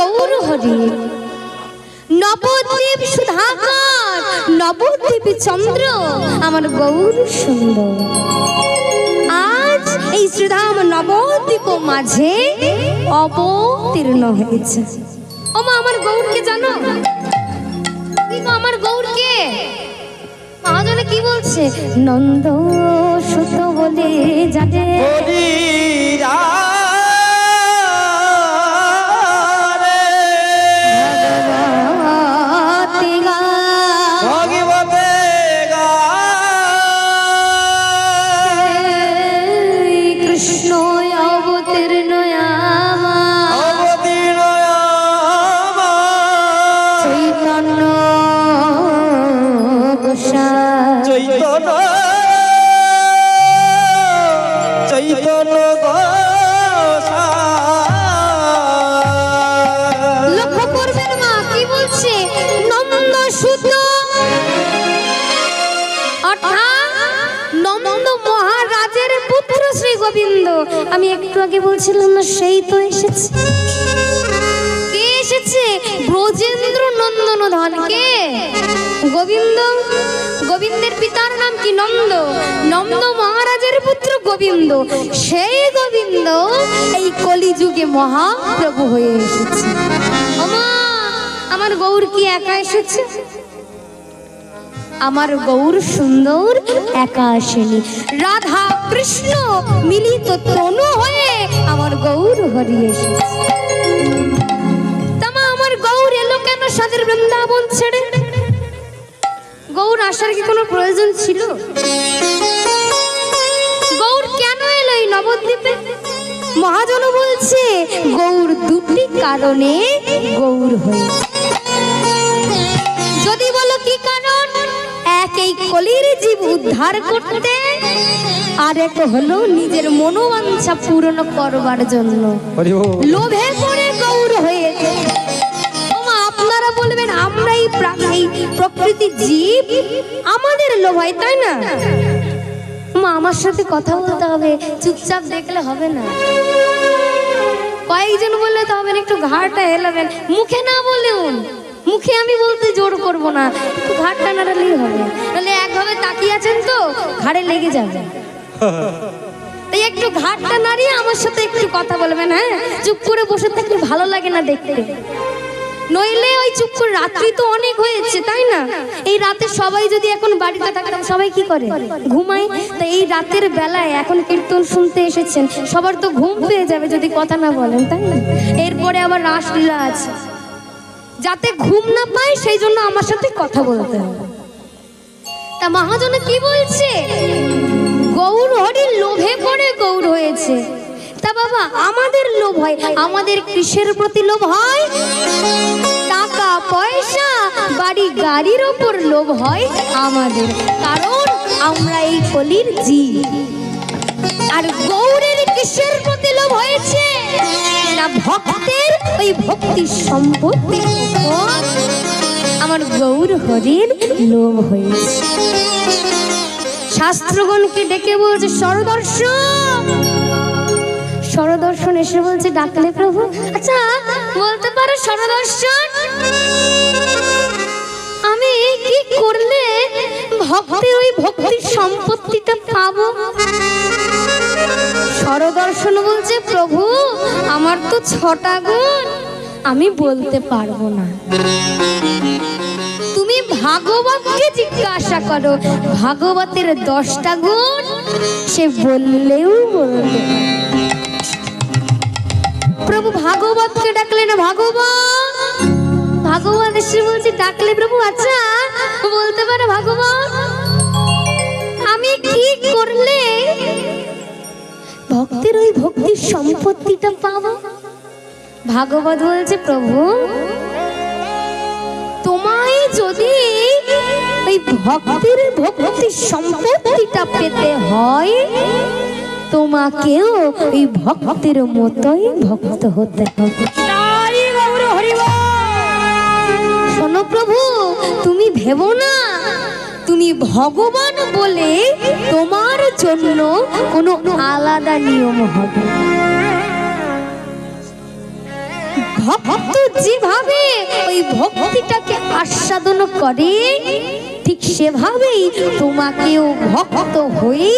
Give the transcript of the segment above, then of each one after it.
গৌর হরি নবদ্বীপ সুধাকর নবদ্বীপ চন্দ্র আমার গৌর সুন্দর। আজ এই শ্রীধাম নবদ্বীপ মাঝে অবতীর্ণ হয়েছে। ওমা আমার গৌরকে জানো? আমার গৌরকে মহাজনে কি বলছে? নন্দ সুত বলে জানে কৃষ্ণ অবতীর্ণ চৈতন্য গোসাই চৈতন্য লক্ষ্য করবেন মা কি বলছে? নন্দ সুত অর্থাৎ নন্দ মহারাজের পুত্র শ্রী গোবিন্দ। আমি একটু আগে বলছিলাম না, সেই তো এসেছে। কে এসেছে? ব্রজেন্দ্র নন্দন ধন। কে? গোবিন্দ। গোবিন্দের পিতার নাম কি? নন্দ। নন্দ মহারাজের পুত্র গোবিন্দ। সেই গোবিন্দ এই কলিযুগে মহাপ্রভু হয়ে এসেছে। ওমা আমার গৌর কি একা এসেছে? আমার গৌর সুন্দর একা আসেনি, রাধা কৃষ্ণ মিলিত তনু হয়ে আমার গৌর হরি এসেছে। তামা আমার গৌর এলো কেন সাদের বৃন্দাবন ছেড়ে? গৌর আসার কি কোনো প্রয়োজন ছিল? গৌর কেন এলো এই নবদ্বীপে? মহাজন বলছে গৌর দুটি কারণে গৌর হয়েছে। যদি বলো কি কারণ? এক এই কলির জীব উদ্ধার করতে, আর এক হলো নিজের মনোবাঞ্ছা পূরণ করবার জন্য। লোভে পড়ে গৌর হয়েছে। আপনারা বলবেন আমরা এই প্রকৃতির জীব, আমাদের লোভ হয়, তাই না? মা আমার সাথে কথা বলতে হবে, চুপচাপ দেখলে হবে না। কয়েকজন বললে তো হবে না, একটু ঘাড়টা হেলাবেন। মুখে না বলুন, মুখে আমি বলতে জোর করব না, একটু ঘাড়টা নাড়ালেই হবে। তাহলে একভাবে তাকিয়ে আছেন তো ঘাড়ে লেগে যাবে। তাই একটু ঘাড়টা নাড়িয়ে আমার সাথে একটু কথা বলবেন। হ্যাঁ, চুপ করে বসে থাকলে ভালো লাগে না দেখতে। নইলে ওই চুপ করে, রাত্রি তো অনেক হয়েছে তাই না? এই রাতে সবাই যদি এখন বাড়িতে থাকতাম, সবাই কি করে? ঘুমায়। তো এই রাতের বেলায় এখন কীর্তন শুনতে এসেছেন, সবার তো ঘুম পেয়ে যাবে যদি কথা না বলেন, তাই না? এরপরে আবার রাসলীলা আছে, যাতে ঘুম না পায় সেই জন্য আমার সাথে কথা বলতে হবে। তা মহাজন কি বলছে? গৌর হরির লোভে পড়ে গৌর হয়েছে। তা বাবা আমাদের লোভ হয়, আমাদের কিসের প্রতি লোভ হয়? টাকা পয়সা বাড়ি গাড়ির ওপর লোভ হয় আমাদের, কারণ আমরা এই কলির জীব। আর গৌরের কিসের প্রতি লোভ হয়েছে? না ভক্তের ওই ভক্তি সম্পত্তি আমার গৌর হরির লোভ হয়েছে। শাস্ত্রগণকে ডেকে বলছে সরদর্শন। সরদর্শন এসে বলছে ডাকলে প্রভু। আচ্ছা বলতে পারো সরদর্শন, আমি কি করলে ভক্তের ওই ভক্তির সম্পত্তিটা পাবো? সরদর্শন বলছে প্রভু আমার তো 6টা গুণ, আমি বলতে পারবো না। তুমি ভাগবতকে জিজ্ঞাসা করো, ভাগবতের 10টা গুণ সে বললেও বলবে। প্রভু ভাগবতকে ডাকলেন, ভাগবত ভাগবত এসে বলছে ডাকলে প্রভু। আচ্ছা বলতে পারো ভাগবত আমি কি করলে ভক্তের ওই ভক্তির সম্পত্তিটা পাবো? ভাগবত বলছে প্রভু তোমায় যদি ওই ভক্তির ভক্তির সম্পত্তিটা পেতে হয়, তোমাকেও ওই ভক্তের মতোই ভক্ত হতে হবে। শোনো প্রভু, তুমি ভেবো না তুমি ভগবান বলে তোমার জন্য কোনো আলাদা নিয়ম হবে। ভক্ত যেভাবে ওই ভক্তিটাকে আস্বাদন করে ঠিক সেভাবেই তোমাকেও ভক্ত হয়ে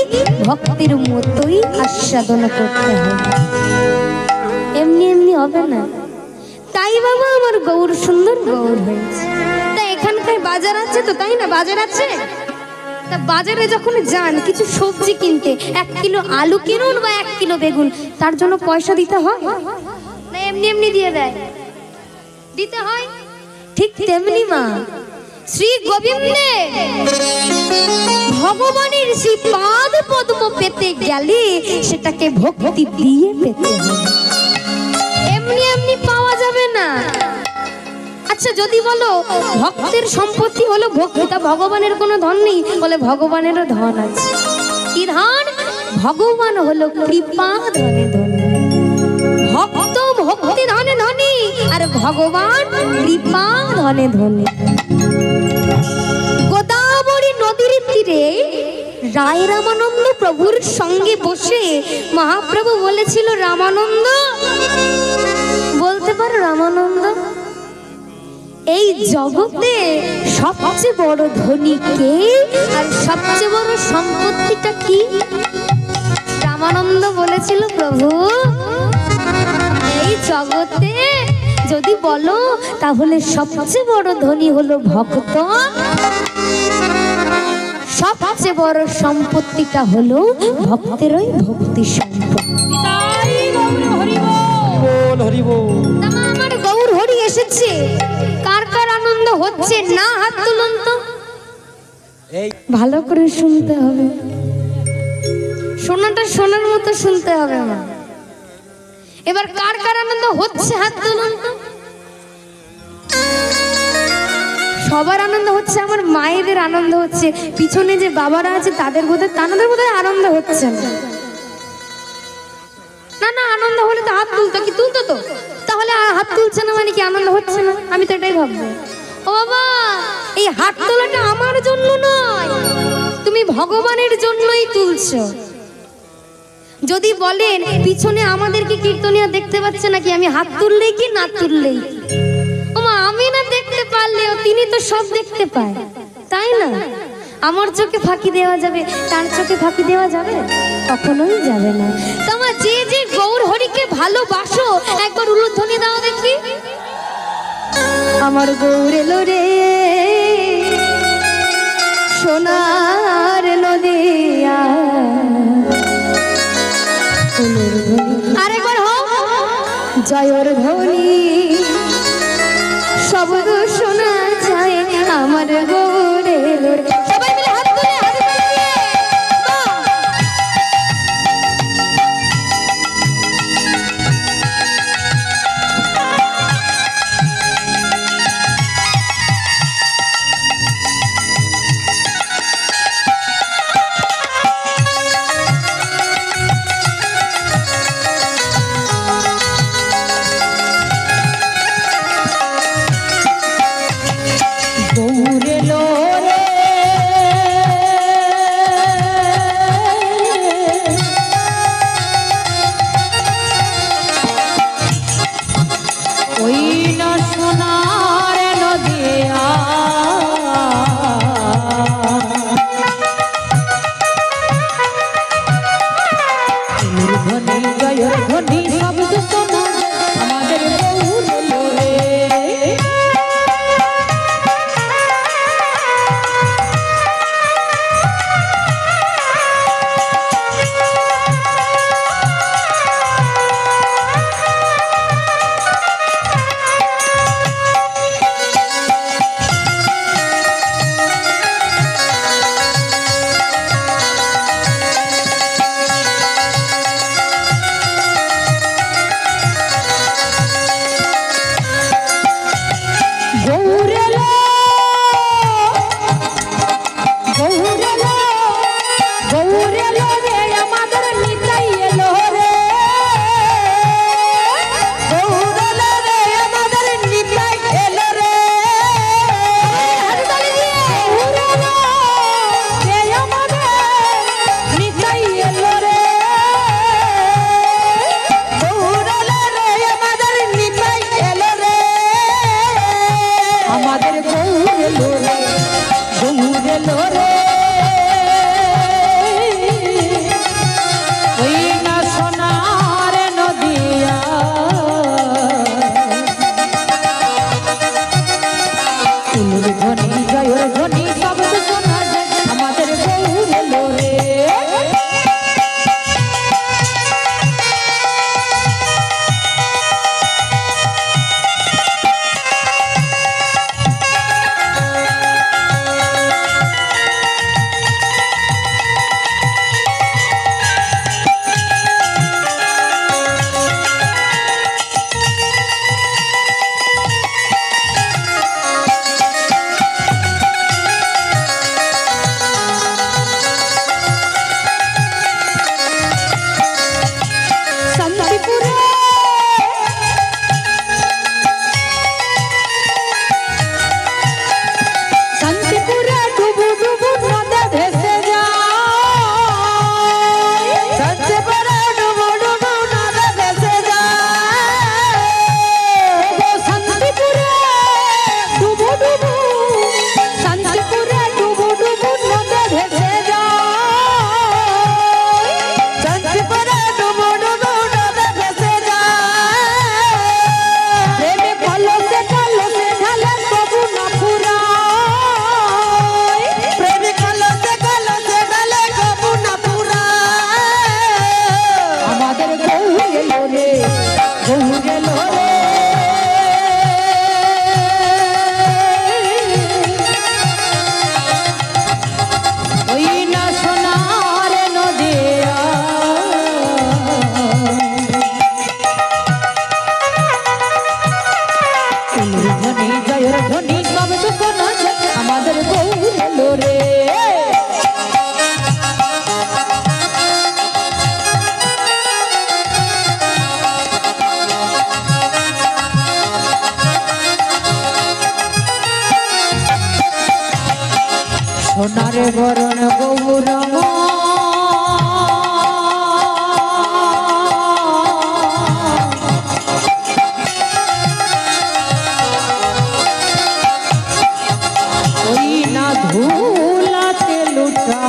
ভক্তির মতোই আস্বাদন করতে হবে, এমনি এমনি হবে না। তাই বাবা আমার গৌর সুন্দর গৌর হয়েছে। তা এখানকার বাজার আছে তো, তাই না? বাজার আছে, তা বাজারে যখন যান কিছু সবজি কিনতে, 1 কিলো আলু কিনুন বা 1 কিলো বেগুন, তার জন্য পয়সা দিতে হয় না এমনি এমনি দিয়ে দেয়? দিতে হয়। ঠিক তেমনি মা শ্রী গোবিন্দে ভগবানের শ্রী পাদ পদ্ম পেতে গেলে সেটাকে ভক্তি দিয়ে পেতে হবে, এমনি এমনি পাওয়া যাবে না। আচ্ছা যদি বলো ভক্তের সম্পত্তি হলো ভক্তি, তা ভগবানের কোনো ধন নেই? বলে ভগবানেরও ধন আছে। কি ধন? ভগবান হলো কৃপা ধনে ধনী। ভক্ত ভক্তি ধনে ধনী আর ভগবান কৃপা ধনে ধনী। গোদাবরী নদীর তীরে রায় রামানন্দ প্রভুর সঙ্গে বসে মহাপ্রভু বলেছিল, রামানন্দ, বলতে পারো রামানন্দ, এই জগতে সবচেয়ে বড় ধনী কে আর সবচেয়ে বড় সম্পত্তিটা কি? রামানন্দ বলেছিল, প্রভু এই জগতে যদি বলো তাহলে সবচেয়ে বড় ধনী হলো ভক্ত, সবচেয়ে বড় সম্পত্তিটা হলো ভক্তের ওই ভক্তি সম্পত্তি। আমার গৌর হরি এসেছে, কার কার আনন্দ হচ্ছে না হাত তুলুন তো। ভালো করে শুনতে হবে, শোনাটা শোনার মতো শুনতে হবে মা। এবার কার কার আনন্দ হচ্ছে হাত তুলুন তো। সবার আনন্দ হচ্ছে, আমার মায়েদের আনন্দ হচ্ছে, পিছনে যে বাবারা আছে তাদের বোধহয় আনন্দ হচ্ছে না। না না, আনন্দ হলে তো হাত তুলতো, কি তুলতো তো, তাহলে হাত তুলছে না মানে কি আনন্দ হচ্ছে না? আমি তো এটাই ভাববো। ও বাবা, এই হাত তোলাটা আমার জন্য নয়, তুমি ভগবানের জন্যই তুলছো। যদি বলেন পিছনে আমাদের কি কীর্তনিয়া দেখতে পাচ্ছে নাকি, আমি হাত তুললেই কি না তুললেই? ওমা, আমি না দেখতে পারলেও তিনি তো সব দেখতে পায়, তাই না? আমার চোখে ফাঁকি দেওয়া যাবে, তার চোখে ফাঁকি দেওয়া যাবে? কখনোই যাবে না। তোমার যে যে গৌর হরিকে ভালোবাসো একবার উলুধ্বনি দাও দেখি। আমার গৌর এলো রে সোনার নদিয়া, আরেকবার হোক জয়র ধ্বনি, শব্দ শোনা যায় আমার গৌর এলো রে। সবাই মিলে হাত তুলে হাত তুলে গৌর এলো রে ধ্বনি জয়ের ধ্বনি শব্দ শোনা যায় আমাদের গৌর এলো রে। সোনার বরণ গৌরম ওই না ধুলাতে লুটা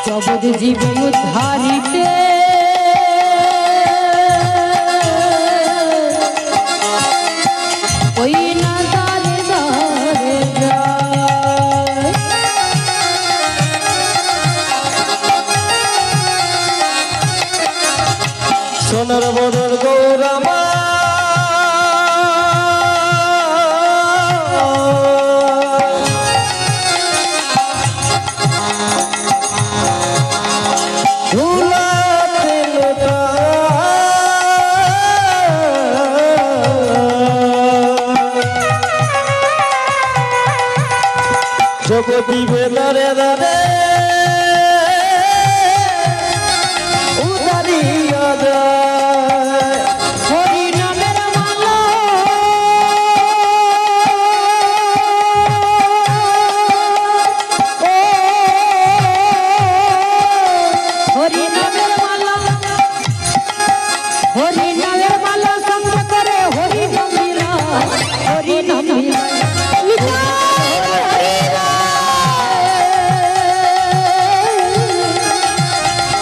জগৎ জীবে উদ্ধারিতে ওই না দারে দারে যায় সোনার বদল গৌরামা ধুলাতে লোটা জগতি বেদারে দারে উদারিয়া যায় হরি নামের মালা হরি নামের মালা হরি নামের মালা সঙ্গ করে হরি নাম মিলায় হরি নাম মিলায়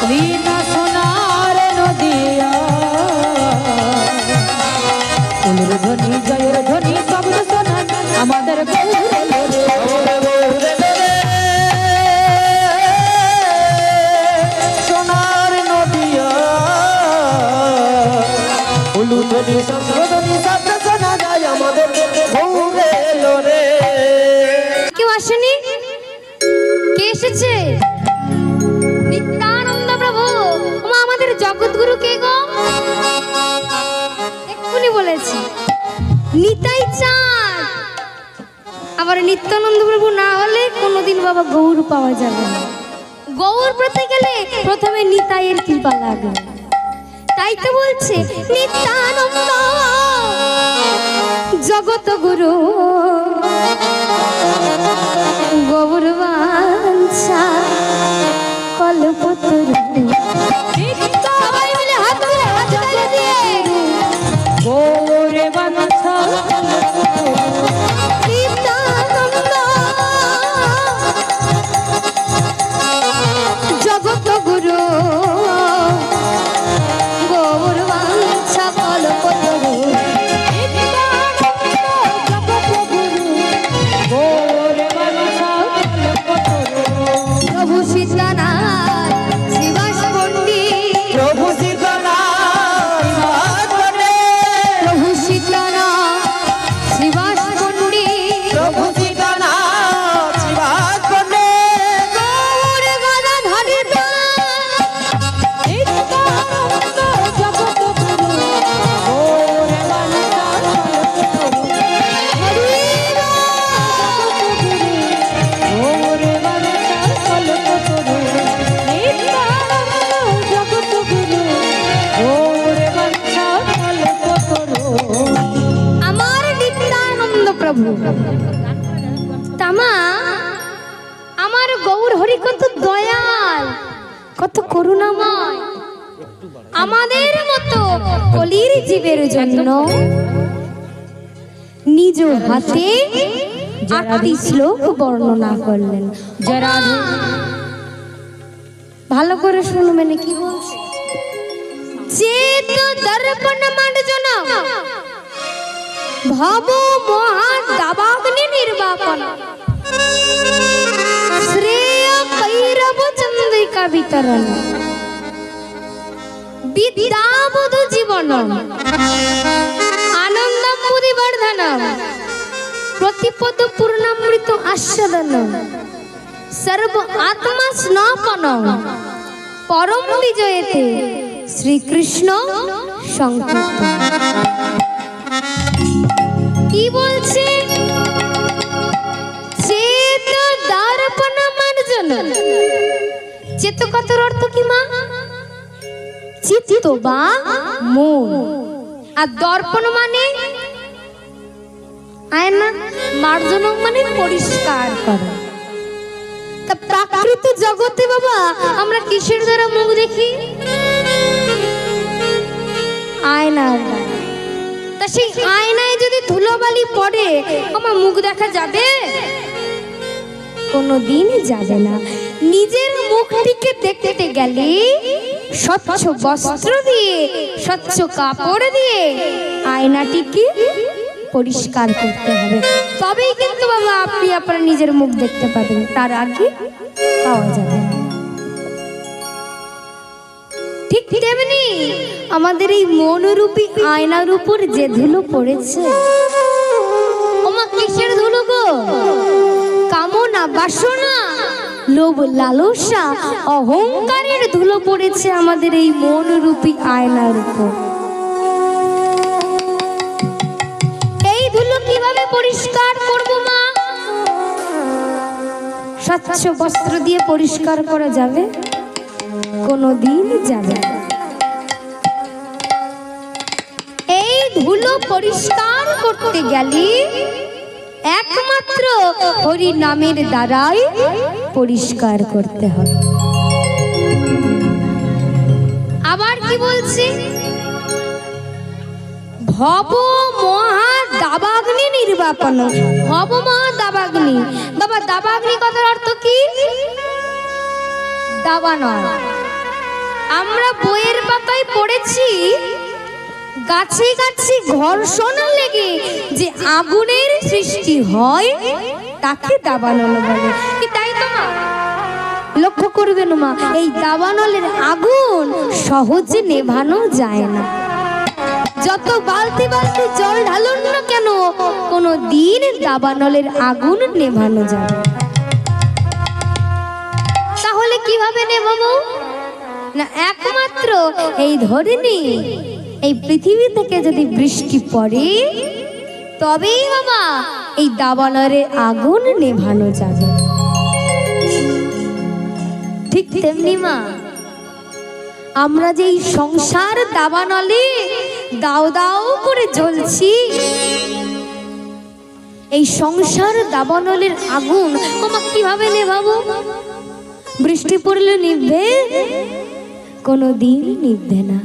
লীনা সোনার নদিয়া ফুলের ধ্বনি জয়ের ধ্বনি শব্দ শোনা আমাদের গৌর এলো রে। সোনার নদিয়া উলুধনি সংশোধনী শব্দ শোনা যায় আমাদের গৌরে এলো রে। কেউ আসেনি? কে এসেছে? নিত্যানন্দ প্রভু। ওমা, আমাদের জগৎগুরু কে গো? এক্ষুনি বলেছি, নিতাই চাঁদ। আবার নিত্যানন্দ প্রভু না হলে কোনোদিন বাবা গৌর পাওয়া যাবে না। গৌর পেতে গেলে প্রথমে নিতাইয়ের কৃপা লাগবে। তাই তো বলছে নিত্যানন্দ জগত গুরু গৌর বাঞ্ছা কল্পতরু। সবাই মিলে হাত ধরে হাত তালি দিয়ে গৌরে বাঞ্ছা নিত্যানন্দ জগত গুরু গৌর বাঞ্ছা কল্পতরু। গৌরে বাঞ্ছা প্রভু সীতানাথ শ্রীবাস পণ্ডিত, প্রভু সীতানাথ প্রভু সীতানাথ শ্রীবাস পণ্ডিত, প্রভু সীতানাথ শিবাস পণ্ডিত গৌর গদাধর নিত্যানন্দ জগত গুরু গৌরে বাঞ্ছা গৌরে বাঞ্ছা কল্পতরু। নিত্যানন্দ জগত গুরু গৌরে বাঞ্ছা কল্পতরু। আমার নিত্যানন্দ প্রভু। তামা আমার গৌর হরি কত দয়াল, কত করুণাময়। আমাদের মতো কলির জীবের জন্য নিজ হাতে 8টি শ্লোক বর্ণনা করলেন। যারা ভালো করে শুনবেন কি বলছে। চেত দর্পণ মার্জন ভব মহা দাবাগ্নি নির্বাপন শ্রেয় কৈরব চন্দ্রিকা বিতরণ বিদ্যাবধূ জীবন আনন্দম পরিবর্ধন প্রতিপদ পূর্ণামৃত আস্বাদন সর্ব আত্মা স্নাপন পরম বিজয়েতে শ্রীকৃষ্ণ সংকীর্তন। কি বলছে? চেত দর্পণ মার্জন। চেত কথার অর্থ কি মা? চিত্ত বা মন। আর দর্পণ মানে আয়না, মার্জন মানে পরিষ্কার করা। তা প্রাকৃত জগতে বাবা আমরা কিসের দ্বারা মুখ দেখি? আয়নার দ্বারা। তা সেই আয়নায় যদি ধুলোবালি পড়ে আমার মুখ দেখা যাবে? কোনোদিন যাবে না। নিজের মুখটিকে দেখতে গেলে স্বচ্ছ বস্ত্র দিয়ে, স্বচ্ছ কাপড় দিয়ে আয়নাটিকে পরিষ্কার করতে হবে, তবেই কিন্তু বাবা আপনি আপনার নিজের মুখ দেখতে পাবেন, তার আগে পাওয়া যাবে না। ঠিক তেমনি আমাদের এই মনরূপী আয়নার উপর যে ধুলো পড়েছে, ওমা কিসের ধুলো গো? কামনা, বাসনা, লোভ, লালসা, অহংকারের ধুলো পড়েছে আমাদের এই মনরূপী আয়নার উপর। এই ধুলো কিভাবে পরিষ্কার করব মা? স্বচ্ছ বস্ত্র দিয়ে পরিষ্কার করা যাবে? কোনোদিন যাবে না। এই ধুলো পরিষ্কার করতে গেলে একমাত্র হরি নামের দ্বারাই পরিষ্কার করতে হবে। আবার কি বলছে? ভব মহা দাবাগ্নি নির্বাপন। ভব মহা দাবাগ্নি। বাবা দাবাগ্নি কথার অর্থ কি? দাবানল। আমরা বইয়ের পাতায় পড়েছি গাছে গাছে ঘর্ষণ লেগে যে আগুনের সৃষ্টি হয় তাকে দাবানল বলে। কি তাই তো মা? লক্ষ্য করবেন মা, এই দাবানলের আগুন সহজে নেভানো যায় না। যত বালতি বালতি জল ঢালুন না কেন, কোনো দিন দাবানলের আগুন নেভানো যাবে না। তাহলে কিভাবে নেভাবো? না একমাত্র এই ধরনী এই পৃথিবী থেকে যদি বৃষ্টি পড়ে তবেই বাবা এই দাবানলের আগুন নেভানো যাবে। ঠিক তেমনি মা আমরা যে এই সংসার দাবানলে দাও দাও করে জ্বলছি, এই সংসার দাবানলের আগুন আমরা কিভাবে নেভাবো? বৃষ্টি পড়লে নিভবে? কোনোদিন নিভবে না।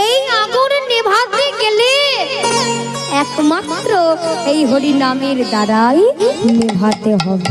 এই আগুন নেভাতে গেলে একমাত্র এই হরি নামের দ্বারাই নেভাতে হবে।